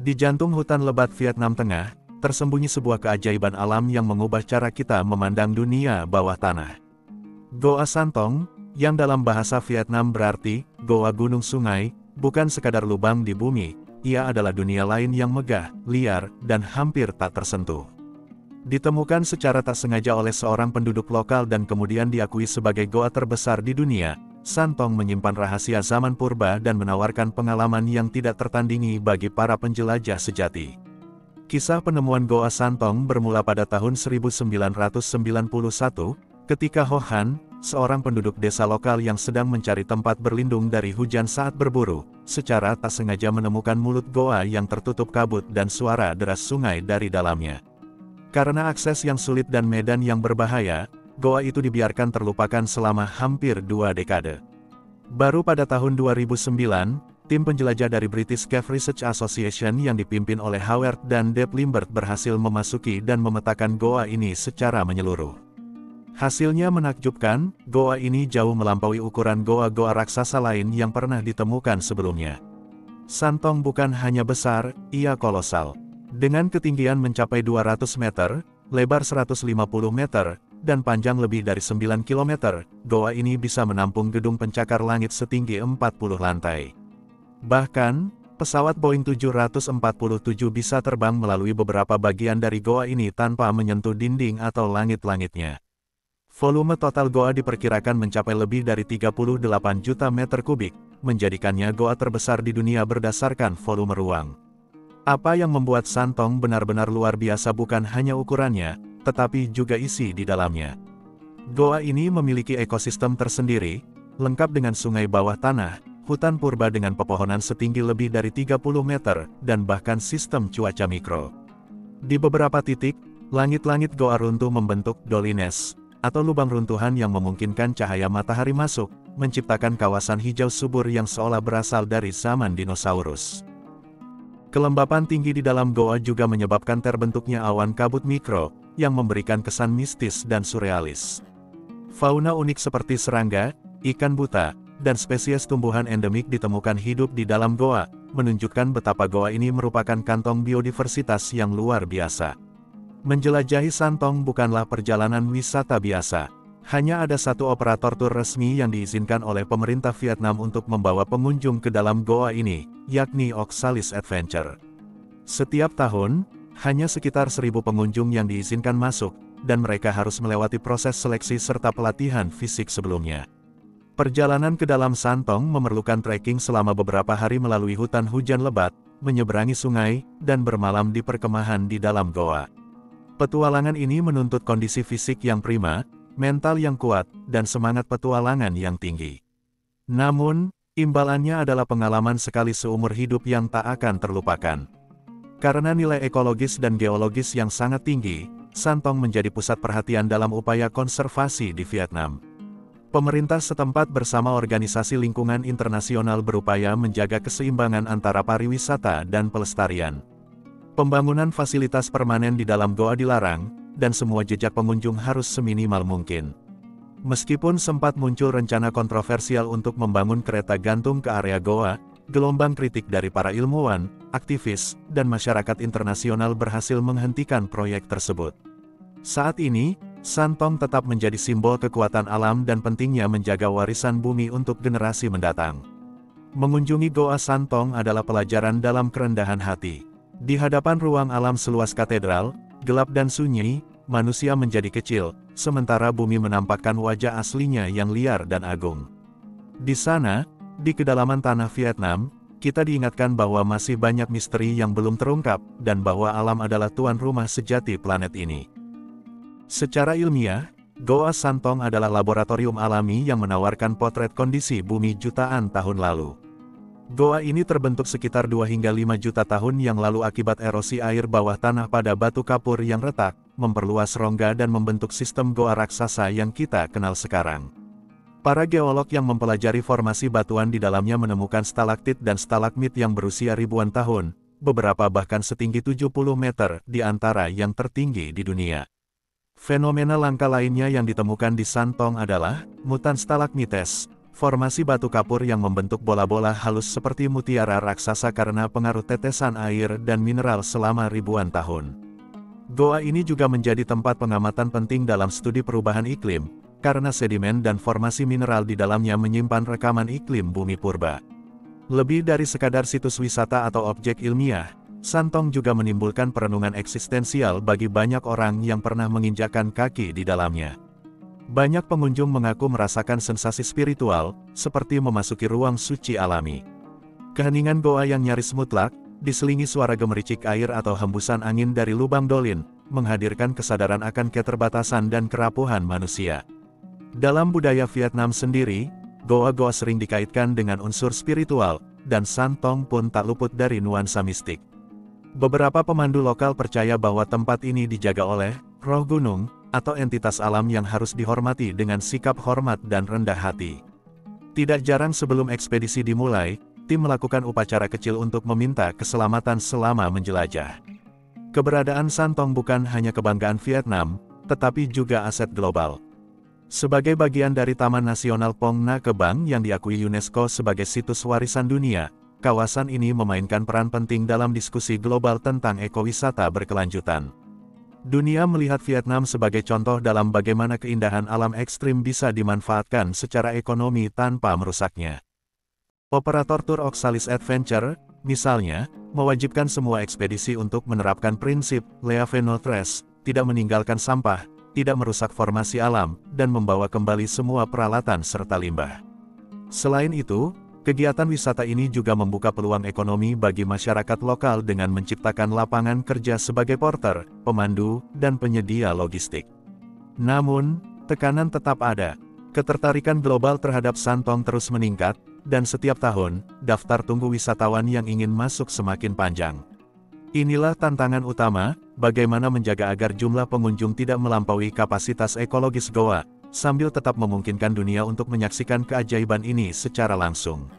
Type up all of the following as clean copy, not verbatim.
Di jantung hutan lebat Vietnam Tengah, tersembunyi sebuah keajaiban alam yang mengubah cara kita memandang dunia bawah tanah. Goa Santong, yang dalam bahasa Vietnam berarti goa gunung sungai, bukan sekadar lubang di bumi, ia adalah dunia lain yang megah, liar, dan hampir tak tersentuh. Ditemukan secara tak sengaja oleh seorang penduduk lokal dan kemudian diakui sebagai goa terbesar di dunia, Santong menyimpan rahasia zaman purba dan menawarkan pengalaman yang tidak tertandingi bagi para penjelajah sejati. Kisah penemuan Goa Santong bermula pada tahun 1991, ketika Ho Han, seorang penduduk desa lokal yang sedang mencari tempat berlindung dari hujan saat berburu, secara tak sengaja menemukan mulut goa yang tertutup kabut dan suara deras sungai dari dalamnya. Karena akses yang sulit dan medan yang berbahaya, goa itu dibiarkan terlupakan selama hampir 2 dekade. Baru pada tahun 2009, tim penjelajah dari British Cave Research Association yang dipimpin oleh Howard dan Deb Limbert berhasil memasuki dan memetakan goa ini secara menyeluruh. Hasilnya menakjubkan, goa ini jauh melampaui ukuran goa-goa raksasa lain yang pernah ditemukan sebelumnya. Santong bukan hanya besar, ia kolosal. Dengan ketinggian mencapai 200 meter, lebar 150 meter, dan panjang lebih dari 9 km, goa ini bisa menampung gedung pencakar langit setinggi 40 lantai. Bahkan, pesawat Boeing 747 bisa terbang melalui beberapa bagian dari goa ini tanpa menyentuh dinding atau langit-langitnya. Volume total goa diperkirakan mencapai lebih dari 38 juta meter kubik, menjadikannya goa terbesar di dunia berdasarkan volume ruang. Apa yang membuat Santong benar-benar luar biasa bukan hanya ukurannya, tetapi juga isi di dalamnya. Goa ini memiliki ekosistem tersendiri, lengkap dengan sungai bawah tanah, hutan purba dengan pepohonan setinggi lebih dari 30 meter, dan bahkan sistem cuaca mikro. Di beberapa titik, langit-langit goa runtuh membentuk dolines, atau lubang runtuhan yang memungkinkan cahaya matahari masuk, menciptakan kawasan hijau subur yang seolah berasal dari zaman dinosaurus. Kelembapan tinggi di dalam goa juga menyebabkan terbentuknya awan kabut mikro, yang memberikan kesan mistis dan surrealis. Fauna unik seperti serangga, ikan buta, dan spesies tumbuhan endemik ditemukan hidup di dalam goa, menunjukkan betapa goa ini merupakan kantong biodiversitas yang luar biasa. Menjelajahi Santong bukanlah perjalanan wisata biasa. Hanya ada satu operator tur resmi yang diizinkan oleh pemerintah Vietnam untuk membawa pengunjung ke dalam goa ini, yakni Oxalis Adventure. Setiap tahun, hanya sekitar 1.000 pengunjung yang diizinkan masuk, dan mereka harus melewati proses seleksi serta pelatihan fisik sebelumnya. Perjalanan ke dalam Santong memerlukan trekking selama beberapa hari melalui hutan hujan lebat, menyeberangi sungai, dan bermalam di perkemahan di dalam goa. Petualangan ini menuntut kondisi fisik yang prima, mental yang kuat, dan semangat petualangan yang tinggi. Namun, imbalannya adalah pengalaman sekali seumur hidup yang tak akan terlupakan. Karena nilai ekologis dan geologis yang sangat tinggi, Santong menjadi pusat perhatian dalam upaya konservasi di Vietnam. Pemerintah setempat bersama organisasi lingkungan internasional berupaya menjaga keseimbangan antara pariwisata dan pelestarian. Pembangunan fasilitas permanen di dalam goa dilarang, dan semua jejak pengunjung harus seminimal mungkin. Meskipun sempat muncul rencana kontroversial untuk membangun kereta gantung ke area goa, gelombang kritik dari para ilmuwan, aktivis, dan masyarakat internasional berhasil menghentikan proyek tersebut. Saat ini, Santong tetap menjadi simbol kekuatan alam dan pentingnya menjaga warisan bumi untuk generasi mendatang. Mengunjungi Goa Santong adalah pelajaran dalam kerendahan hati. Di hadapan ruang alam seluas katedral, gelap dan sunyi, manusia menjadi kecil, sementara bumi menampakkan wajah aslinya yang liar dan agung. Di sana, di kedalaman tanah Vietnam, kita diingatkan bahwa masih banyak misteri yang belum terungkap, dan bahwa alam adalah tuan rumah sejati planet ini. Secara ilmiah, Goa Santong adalah laboratorium alami yang menawarkan potret kondisi bumi jutaan tahun lalu. Goa ini terbentuk sekitar 2 hingga 5 juta tahun yang lalu akibat erosi air bawah tanah pada batu kapur yang retak, memperluas rongga dan membentuk sistem goa raksasa yang kita kenal sekarang. Para geolog yang mempelajari formasi batuan di dalamnya menemukan stalaktit dan stalagmit yang berusia ribuan tahun, beberapa bahkan setinggi 70 meter, di antara yang tertinggi di dunia. Fenomena langka lainnya yang ditemukan di Santong adalah mutan stalagmites, Formasi batu kapur yang membentuk bola-bola halus seperti mutiara raksasa karena pengaruh tetesan air dan mineral selama ribuan tahun. Goa ini juga menjadi tempat pengamatan penting dalam studi perubahan iklim, karena sedimen dan formasi mineral di dalamnya menyimpan rekaman iklim bumi purba. Lebih dari sekadar situs wisata atau objek ilmiah, Santong juga menimbulkan perenungan eksistensial bagi banyak orang yang pernah menginjakkan kaki di dalamnya. Banyak pengunjung mengaku merasakan sensasi spiritual, seperti memasuki ruang suci alami. Keheningan goa yang nyaris mutlak, diselingi suara gemericik air atau hembusan angin dari lubang dolin, menghadirkan kesadaran akan keterbatasan dan kerapuhan manusia. Dalam budaya Vietnam sendiri, goa-goa sering dikaitkan dengan unsur spiritual, dan Santong pun tak luput dari nuansa mistik. Beberapa pemandu lokal percaya bahwa tempat ini dijaga oleh roh gunung, atau entitas alam yang harus dihormati dengan sikap hormat dan rendah hati. Tidak jarang sebelum ekspedisi dimulai, tim melakukan upacara kecil untuk meminta keselamatan selama menjelajah. Keberadaan Santong bukan hanya kebanggaan Vietnam, tetapi juga aset global. Sebagai bagian dari Taman Nasional Phong Nha Kebang yang diakui UNESCO sebagai situs warisan dunia, kawasan ini memainkan peran penting dalam diskusi global tentang ekowisata berkelanjutan. Dunia melihat Vietnam sebagai contoh dalam bagaimana keindahan alam ekstrim bisa dimanfaatkan secara ekonomi tanpa merusaknya. Operator tur Oxalis Adventure, misalnya, mewajibkan semua ekspedisi untuk menerapkan prinsip Leave no trace, tidak meninggalkan sampah, tidak merusak formasi alam, dan membawa kembali semua peralatan serta limbah. Selain itu, kegiatan wisata ini juga membuka peluang ekonomi bagi masyarakat lokal dengan menciptakan lapangan kerja sebagai porter, pemandu, dan penyedia logistik. Namun, tekanan tetap ada. Ketertarikan global terhadap Santong terus meningkat, dan setiap tahun, daftar tunggu wisatawan yang ingin masuk semakin panjang. Inilah tantangan utama, bagaimana menjaga agar jumlah pengunjung tidak melampaui kapasitas ekologis goa, sambil tetap memungkinkan dunia untuk menyaksikan keajaiban ini secara langsung.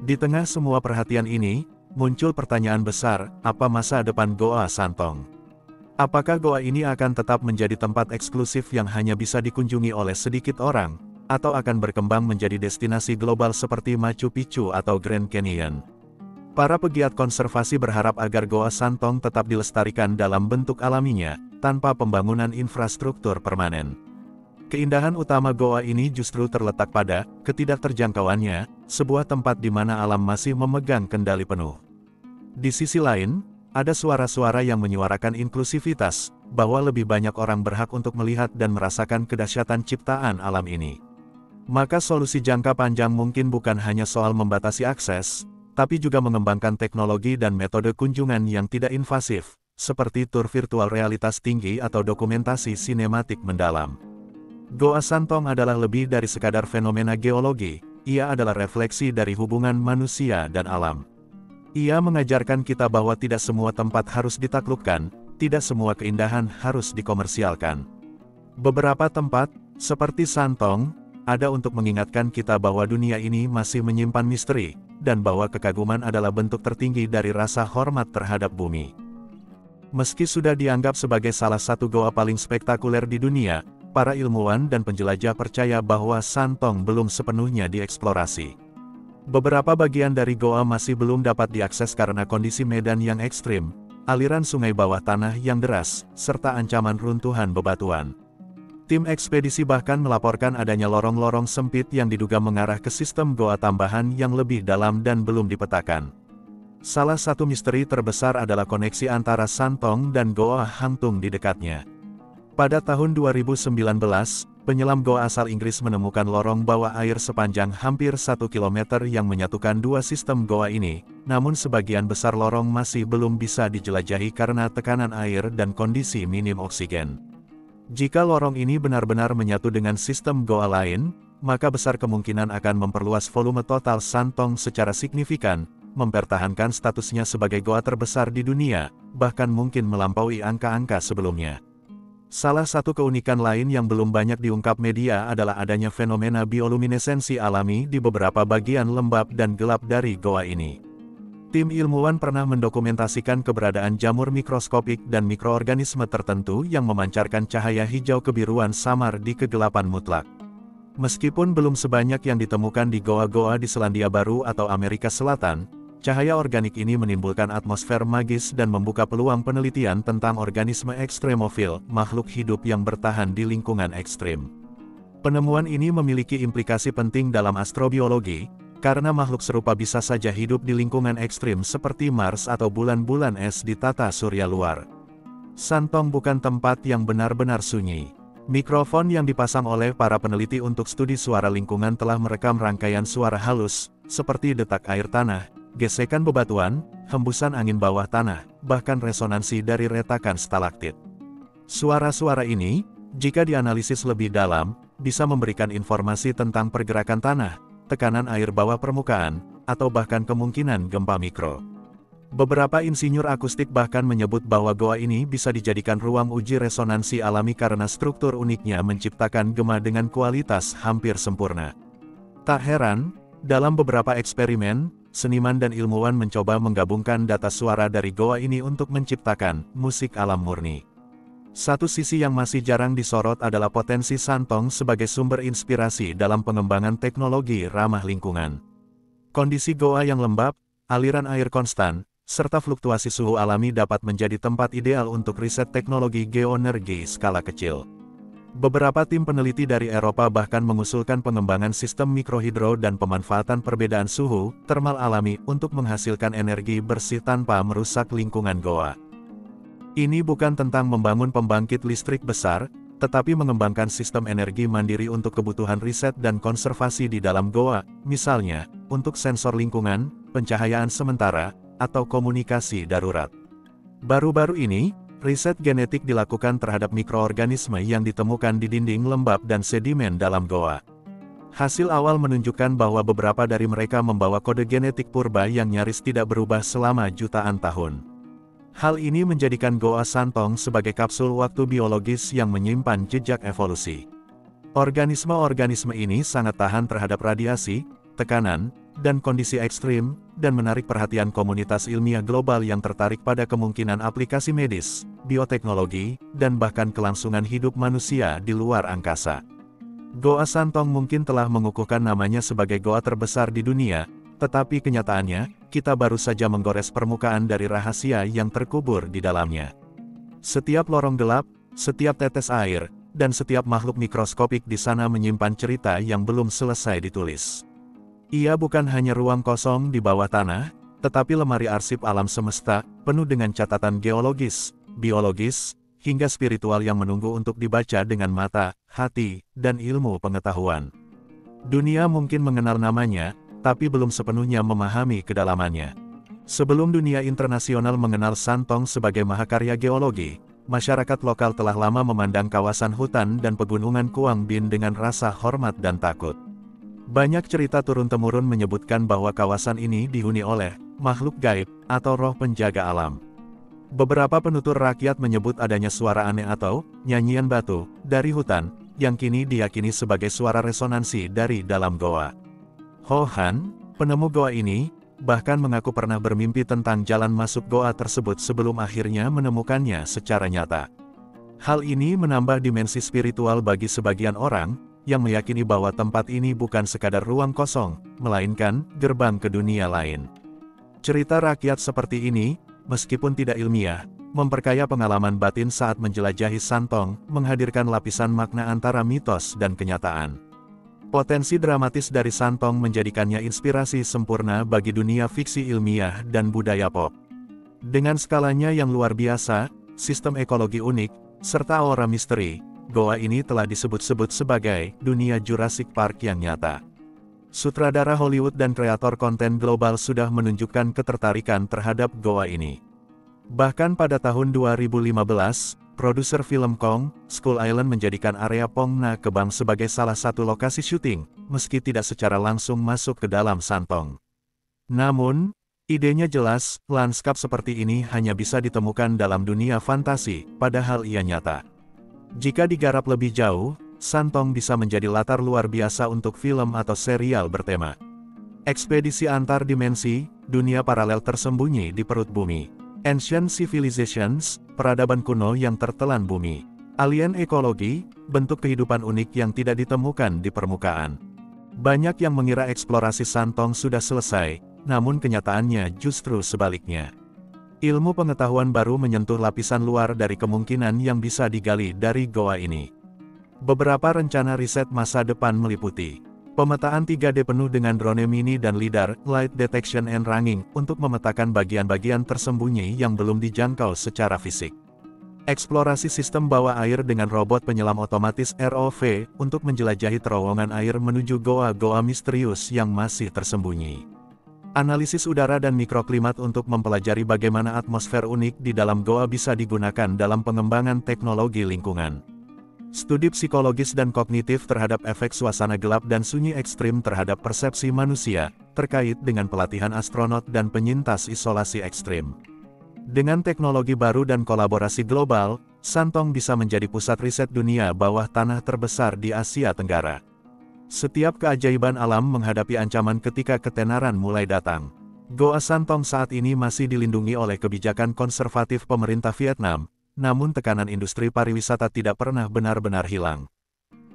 Di tengah semua perhatian ini, muncul pertanyaan besar, apa masa depan Goa Santong? Apakah goa ini akan tetap menjadi tempat eksklusif yang hanya bisa dikunjungi oleh sedikit orang, atau akan berkembang menjadi destinasi global seperti Machu Picchu atau Grand Canyon? Para pegiat konservasi berharap agar Goa Santong tetap dilestarikan dalam bentuk alaminya, tanpa pembangunan infrastruktur permanen. Keindahan utama goa ini justru terletak pada ketidakterjangkauannya, sebuah tempat di mana alam masih memegang kendali penuh. Di sisi lain, ada suara-suara yang menyuarakan inklusivitas, bahwa lebih banyak orang berhak untuk melihat dan merasakan kedahsyatan ciptaan alam ini. Maka solusi jangka panjang mungkin bukan hanya soal membatasi akses, tapi juga mengembangkan teknologi dan metode kunjungan yang tidak invasif, seperti tur virtual realitas tinggi atau dokumentasi sinematik mendalam. Goa Santong adalah lebih dari sekadar fenomena geologi, ia adalah refleksi dari hubungan manusia dan alam. Ia mengajarkan kita bahwa tidak semua tempat harus ditaklukkan, tidak semua keindahan harus dikomersialkan. Beberapa tempat, seperti Santong, ada untuk mengingatkan kita bahwa dunia ini masih menyimpan misteri, dan bahwa kekaguman adalah bentuk tertinggi dari rasa hormat terhadap bumi. Meski sudah dianggap sebagai salah satu goa paling spektakuler di dunia, para ilmuwan dan penjelajah percaya bahwa Santong belum sepenuhnya dieksplorasi. Beberapa bagian dari goa masih belum dapat diakses karena kondisi medan yang ekstrim, aliran sungai bawah tanah yang deras, serta ancaman runtuhan bebatuan. Tim ekspedisi bahkan melaporkan adanya lorong-lorong sempit yang diduga mengarah ke sistem goa tambahan yang lebih dalam dan belum dipetakan. Salah satu misteri terbesar adalah koneksi antara Santong dan goa Hangtung di dekatnya. Pada tahun 2019, penyelam goa asal Inggris menemukan lorong bawah air sepanjang hampir 1 km yang menyatukan dua sistem goa ini, namun sebagian besar lorong masih belum bisa dijelajahi karena tekanan air dan kondisi minim oksigen. Jika lorong ini benar-benar menyatu dengan sistem goa lain, maka besar kemungkinan akan memperluas volume total Santong secara signifikan, mempertahankan statusnya sebagai goa terbesar di dunia, bahkan mungkin melampaui angka-angka sebelumnya. Salah satu keunikan lain yang belum banyak diungkap media adalah adanya fenomena bioluminesensi alami di beberapa bagian lembab dan gelap dari goa ini. Tim ilmuwan pernah mendokumentasikan keberadaan jamur mikroskopik dan mikroorganisme tertentu yang memancarkan cahaya hijau kebiruan samar di kegelapan mutlak. Meskipun belum sebanyak yang ditemukan di goa-goa di Selandia Baru atau Amerika Selatan, cahaya organik ini menimbulkan atmosfer magis dan membuka peluang penelitian tentang organisme ekstremofil, makhluk hidup yang bertahan di lingkungan ekstrim. Penemuan ini memiliki implikasi penting dalam astrobiologi, karena makhluk serupa bisa saja hidup di lingkungan ekstrim seperti Mars atau bulan-bulan es di tata surya luar. Santong bukan tempat yang benar-benar sunyi. Mikrofon yang dipasang oleh para peneliti untuk studi suara lingkungan telah merekam rangkaian suara halus, seperti detak air tanah, gesekan bebatuan, hembusan angin bawah tanah, bahkan resonansi dari retakan stalaktit. Suara-suara ini, jika dianalisis lebih dalam, bisa memberikan informasi tentang pergerakan tanah, tekanan air bawah permukaan, atau bahkan kemungkinan gempa mikro. Beberapa insinyur akustik bahkan menyebut bahwa goa ini bisa dijadikan ruang uji resonansi alami karena struktur uniknya menciptakan gema dengan kualitas hampir sempurna. Tak heran, dalam beberapa eksperimen, seniman dan ilmuwan mencoba menggabungkan data suara dari goa ini untuk menciptakan musik alam murni. Satu sisi yang masih jarang disorot adalah potensi Santong sebagai sumber inspirasi dalam pengembangan teknologi ramah lingkungan. Kondisi goa yang lembab, aliran air konstan, serta fluktuasi suhu alami dapat menjadi tempat ideal untuk riset teknologi geoenergi skala kecil. Beberapa tim peneliti dari Eropa bahkan mengusulkan pengembangan sistem mikrohidro dan pemanfaatan perbedaan suhu termal alami untuk menghasilkan energi bersih tanpa merusak lingkungan goa. Ini bukan tentang membangun pembangkit listrik besar, tetapi mengembangkan sistem energi mandiri untuk kebutuhan riset dan konservasi di dalam goa, misalnya, untuk sensor lingkungan, pencahayaan sementara, atau komunikasi darurat. Baru-baru ini, riset genetik dilakukan terhadap mikroorganisme yang ditemukan di dinding lembab dan sedimen dalam goa. Hasil awal menunjukkan bahwa beberapa dari mereka membawa kode genetik purba yang nyaris tidak berubah selama jutaan tahun. Hal ini menjadikan goa Santong sebagai kapsul waktu biologis yang menyimpan jejak evolusi. Organisme-organisme ini sangat tahan terhadap radiasi, tekanan, dan kondisi ekstrim, dan menarik perhatian komunitas ilmiah global yang tertarik pada kemungkinan aplikasi medis, bioteknologi, dan bahkan kelangsungan hidup manusia di luar angkasa. Goa Santong mungkin telah mengukuhkan namanya sebagai goa terbesar di dunia, tetapi kenyataannya, kita baru saja menggores permukaan dari rahasia yang terkubur di dalamnya. Setiap lorong gelap, setiap tetes air, dan setiap makhluk mikroskopik di sana menyimpan cerita yang belum selesai ditulis. Ia bukan hanya ruang kosong di bawah tanah, tetapi lemari arsip alam semesta, penuh dengan catatan geologis, biologis, hingga spiritual yang menunggu untuk dibaca dengan mata, hati, dan ilmu pengetahuan. Dunia mungkin mengenal namanya, tapi belum sepenuhnya memahami kedalamannya. Sebelum dunia internasional mengenal Santong sebagai mahakarya geologi, masyarakat lokal telah lama memandang kawasan hutan dan pegunungan Quang Binh dengan rasa hormat dan takut. Banyak cerita turun-temurun menyebutkan bahwa kawasan ini dihuni oleh makhluk gaib atau roh penjaga alam. Beberapa penutur rakyat menyebut adanya suara aneh atau nyanyian batu dari hutan yang kini diyakini sebagai suara resonansi dari dalam goa. Ho Han, penemu goa ini, bahkan mengaku pernah bermimpi tentang jalan masuk goa tersebut sebelum akhirnya menemukannya secara nyata. Hal ini menambah dimensi spiritual bagi sebagian orang yang meyakini bahwa tempat ini bukan sekadar ruang kosong, melainkan gerbang ke dunia lain. Cerita rakyat seperti ini, meskipun tidak ilmiah, memperkaya pengalaman batin saat menjelajahi Santong, menghadirkan lapisan makna antara mitos dan kenyataan. Potensi dramatis dari Santong menjadikannya inspirasi sempurna bagi dunia fiksi ilmiah dan budaya pop. Dengan skalanya yang luar biasa, sistem ekologi unik, serta aura misteri, goa ini telah disebut-sebut sebagai dunia Jurassic Park yang nyata. Sutradara Hollywood dan kreator konten global sudah menunjukkan ketertarikan terhadap goa ini. Bahkan pada tahun 2015, produser film Kong Skull Island menjadikan area Phong Nha Kebang sebagai salah satu lokasi syuting, meski tidak secara langsung masuk ke dalam Santong. Namun, idenya jelas, lanskap seperti ini hanya bisa ditemukan dalam dunia fantasi, padahal ia nyata. Jika digarap lebih jauh, Santong bisa menjadi latar luar biasa untuk film atau serial bertema ekspedisi antar dimensi, dunia paralel tersembunyi di perut bumi, ancient civilizations, peradaban kuno yang tertelan bumi, Alien ekologi, bentuk kehidupan unik yang tidak ditemukan di permukaan. Banyak yang mengira eksplorasi Santong sudah selesai, namun kenyataannya justru sebaliknya. Ilmu pengetahuan baru menyentuh lapisan luar dari kemungkinan yang bisa digali dari goa ini. Beberapa rencana riset masa depan meliputi pemetaan 3D penuh dengan drone mini dan lidar, light detection and ranging, untuk memetakan bagian-bagian tersembunyi yang belum dijangkau secara fisik. Eksplorasi sistem bawah air dengan robot penyelam otomatis ROV, untuk menjelajahi terowongan air menuju goa-goa misterius yang masih tersembunyi. Analisis udara dan mikroklimat untuk mempelajari bagaimana atmosfer unik di dalam goa bisa digunakan dalam pengembangan teknologi lingkungan. Studi psikologis dan kognitif terhadap efek suasana gelap dan sunyi ekstrim terhadap persepsi manusia, terkait dengan pelatihan astronot dan penyintas isolasi ekstrim. Dengan teknologi baru dan kolaborasi global, Santong bisa menjadi pusat riset dunia bawah tanah terbesar di Asia Tenggara. Setiap keajaiban alam menghadapi ancaman ketika ketenaran mulai datang. Goa Santong saat ini masih dilindungi oleh kebijakan konservatif pemerintah Vietnam, namun tekanan industri pariwisata tidak pernah benar-benar hilang.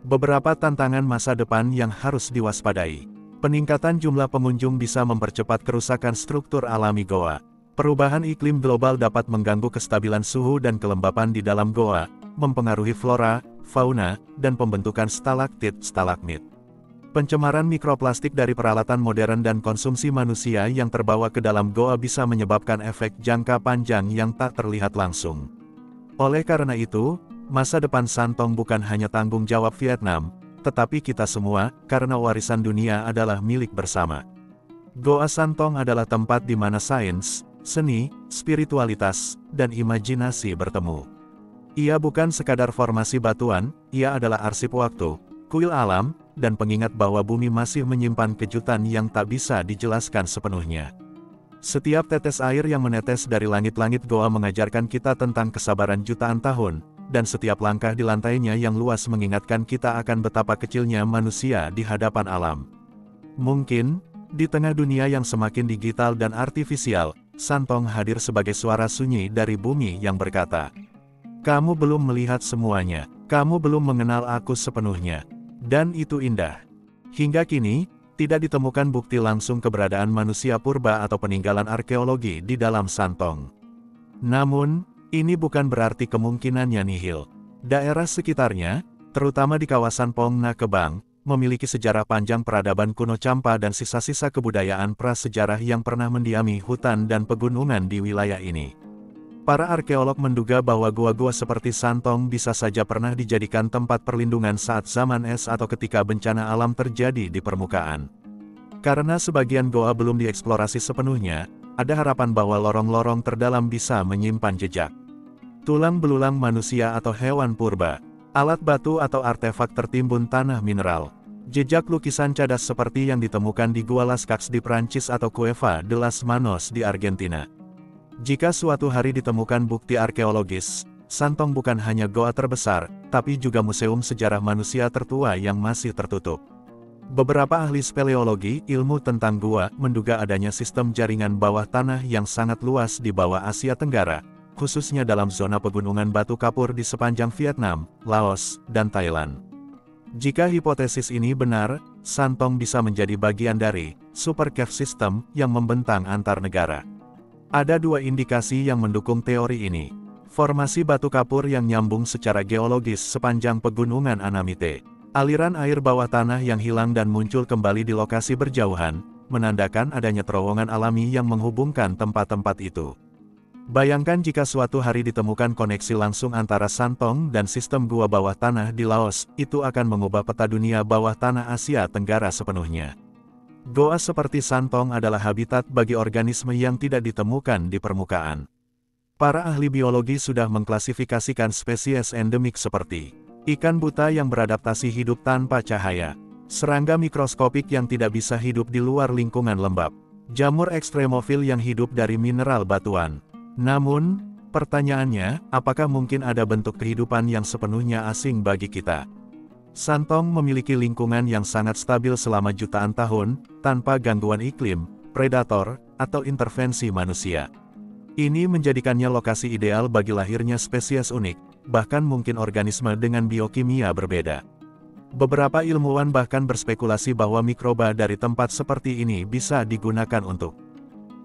Beberapa tantangan masa depan yang harus diwaspadai. Peningkatan jumlah pengunjung bisa mempercepat kerusakan struktur alami goa. Perubahan iklim global dapat mengganggu kestabilan suhu dan kelembapan di dalam goa, mempengaruhi flora, fauna, dan pembentukan stalaktit-stalagmit. Pencemaran mikroplastik dari peralatan modern dan konsumsi manusia yang terbawa ke dalam goa bisa menyebabkan efek jangka panjang yang tak terlihat langsung. Oleh karena itu, masa depan Santong bukan hanya tanggung jawab Vietnam, tetapi kita semua, karena warisan dunia adalah milik bersama. Goa Santong adalah tempat di mana sains, seni, spiritualitas, dan imajinasi bertemu. Ia bukan sekadar formasi batuan, ia adalah arsip waktu, kuil alam, dan pengingat bahwa bumi masih menyimpan kejutan yang tak bisa dijelaskan sepenuhnya. Setiap tetes air yang menetes dari langit-langit goa mengajarkan kita tentang kesabaran jutaan tahun, dan setiap langkah di lantainya yang luas mengingatkan kita akan betapa kecilnya manusia di hadapan alam. Mungkin, di tengah dunia yang semakin digital dan artifisial, Santong hadir sebagai suara sunyi dari bumi yang berkata, "Kamu belum melihat semuanya, kamu belum mengenal aku sepenuhnya." Dan itu indah. Hingga kini, tidak ditemukan bukti langsung keberadaan manusia purba atau peninggalan arkeologi di dalam Santong. Namun, ini bukan berarti kemungkinannya nihil. Daerah sekitarnya, terutama di kawasan Pong Na Kebang, memiliki sejarah panjang peradaban kuno Champa dan sisa-sisa kebudayaan prasejarah yang pernah mendiami hutan dan pegunungan di wilayah ini. Para arkeolog menduga bahwa gua-gua seperti Santong bisa saja pernah dijadikan tempat perlindungan saat zaman es atau ketika bencana alam terjadi di permukaan. Karena sebagian goa belum dieksplorasi sepenuhnya, ada harapan bahwa lorong-lorong terdalam bisa menyimpan jejak tulang belulang manusia atau hewan purba, alat batu atau artefak tertimbun tanah mineral, jejak lukisan cadas seperti yang ditemukan di Gua Las Caques di Prancis atau Cueva de las Manos di Argentina. Jika suatu hari ditemukan bukti arkeologis, Santong bukan hanya goa terbesar, tapi juga museum sejarah manusia tertua yang masih tertutup. Beberapa ahli speleologi ilmu tentang gua menduga adanya sistem jaringan bawah tanah yang sangat luas di bawah Asia Tenggara, khususnya dalam zona pegunungan batu kapur di sepanjang Vietnam, Laos, dan Thailand. Jika hipotesis ini benar, Santong bisa menjadi bagian dari super cave system yang membentang antar negara. Ada dua indikasi yang mendukung teori ini. Formasi batu kapur yang nyambung secara geologis sepanjang pegunungan Anamite. Aliran air bawah tanah yang hilang dan muncul kembali di lokasi berjauhan, menandakan adanya terowongan alami yang menghubungkan tempat-tempat itu. Bayangkan jika suatu hari ditemukan koneksi langsung antara Santong dan sistem gua bawah tanah di Laos, itu akan mengubah peta dunia bawah tanah Asia Tenggara sepenuhnya. Goa seperti Santong adalah habitat bagi organisme yang tidak ditemukan di permukaan. Para ahli biologi sudah mengklasifikasikan spesies endemik seperti ikan buta yang beradaptasi hidup tanpa cahaya, serangga mikroskopik yang tidak bisa hidup di luar lingkungan lembab, jamur ekstremofil yang hidup dari mineral batuan. Namun, pertanyaannya, apakah mungkin ada bentuk kehidupan yang sepenuhnya asing bagi kita? Santong memiliki lingkungan yang sangat stabil selama jutaan tahun, tanpa gangguan iklim, predator, atau intervensi manusia. Ini menjadikannya lokasi ideal bagi lahirnya spesies unik, bahkan mungkin organisme dengan biokimia berbeda. Beberapa ilmuwan bahkan berspekulasi bahwa mikroba dari tempat seperti ini bisa digunakan untuk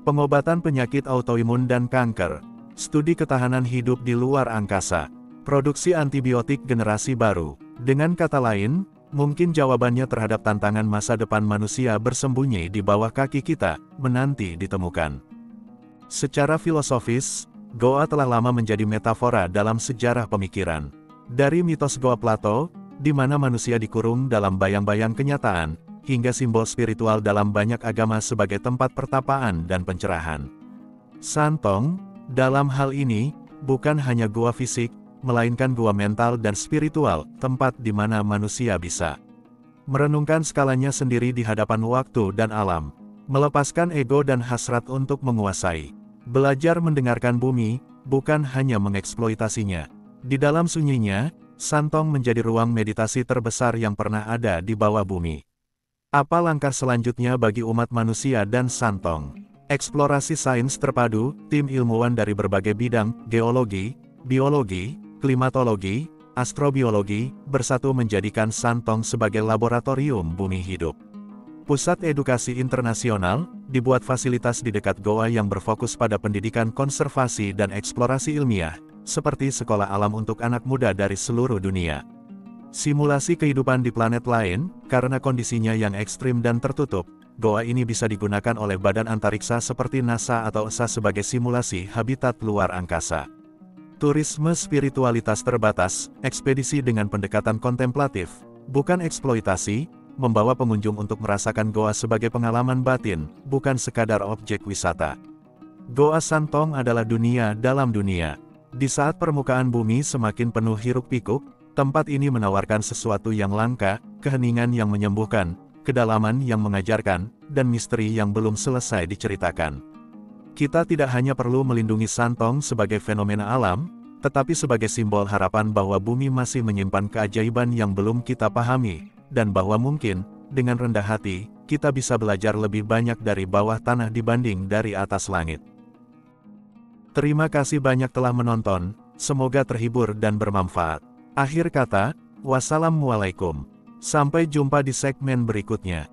pengobatan penyakit autoimun dan kanker, studi ketahanan hidup di luar angkasa, produksi antibiotik generasi baru. Dengan kata lain, mungkin jawabannya terhadap tantangan masa depan manusia bersembunyi di bawah kaki kita, menanti ditemukan. Secara filosofis, Goa telah lama menjadi metafora dalam sejarah pemikiran. Dari mitos Goa Plato, di mana manusia dikurung dalam bayang-bayang kenyataan, hingga simbol spiritual dalam banyak agama sebagai tempat pertapaan dan pencerahan. Santong, dalam hal ini, bukan hanya goa fisik, melainkan goa mental dan spiritual, tempat di mana manusia bisa merenungkan skalanya sendiri di hadapan waktu dan alam, melepaskan ego dan hasrat untuk menguasai. Belajar mendengarkan bumi, bukan hanya mengeksploitasinya. Di dalam sunyinya, Santong menjadi ruang meditasi terbesar yang pernah ada di bawah bumi. Apa langkah selanjutnya bagi umat manusia dan Santong? Eksplorasi sains terpadu, tim ilmuwan dari berbagai bidang, geologi, biologi, klimatologi, astrobiologi, bersatu menjadikan Santong sebagai laboratorium bumi hidup. Pusat Edukasi Internasional, dibuat fasilitas di dekat goa yang berfokus pada pendidikan konservasi dan eksplorasi ilmiah, seperti sekolah alam untuk anak muda dari seluruh dunia. Simulasi kehidupan di planet lain, karena kondisinya yang ekstrim dan tertutup, goa ini bisa digunakan oleh badan antariksa seperti NASA atau ESA sebagai simulasi habitat luar angkasa. Turisme spiritualitas terbatas, ekspedisi dengan pendekatan kontemplatif, bukan eksploitasi, membawa pengunjung untuk merasakan goa sebagai pengalaman batin, bukan sekadar objek wisata. Goa Santong adalah dunia dalam dunia. Di saat permukaan bumi semakin penuh hiruk-pikuk, tempat ini menawarkan sesuatu yang langka, keheningan yang menyembuhkan, kedalaman yang mengajarkan, dan misteri yang belum selesai diceritakan. Kita tidak hanya perlu melindungi Santong sebagai fenomena alam, tetapi sebagai simbol harapan bahwa bumi masih menyimpan keajaiban yang belum kita pahami, dan bahwa mungkin, dengan rendah hati, kita bisa belajar lebih banyak dari bawah tanah dibanding dari atas langit. Terima kasih banyak telah menonton, semoga terhibur dan bermanfaat. Akhir kata, wassalamualaikum. Sampai jumpa di segmen berikutnya.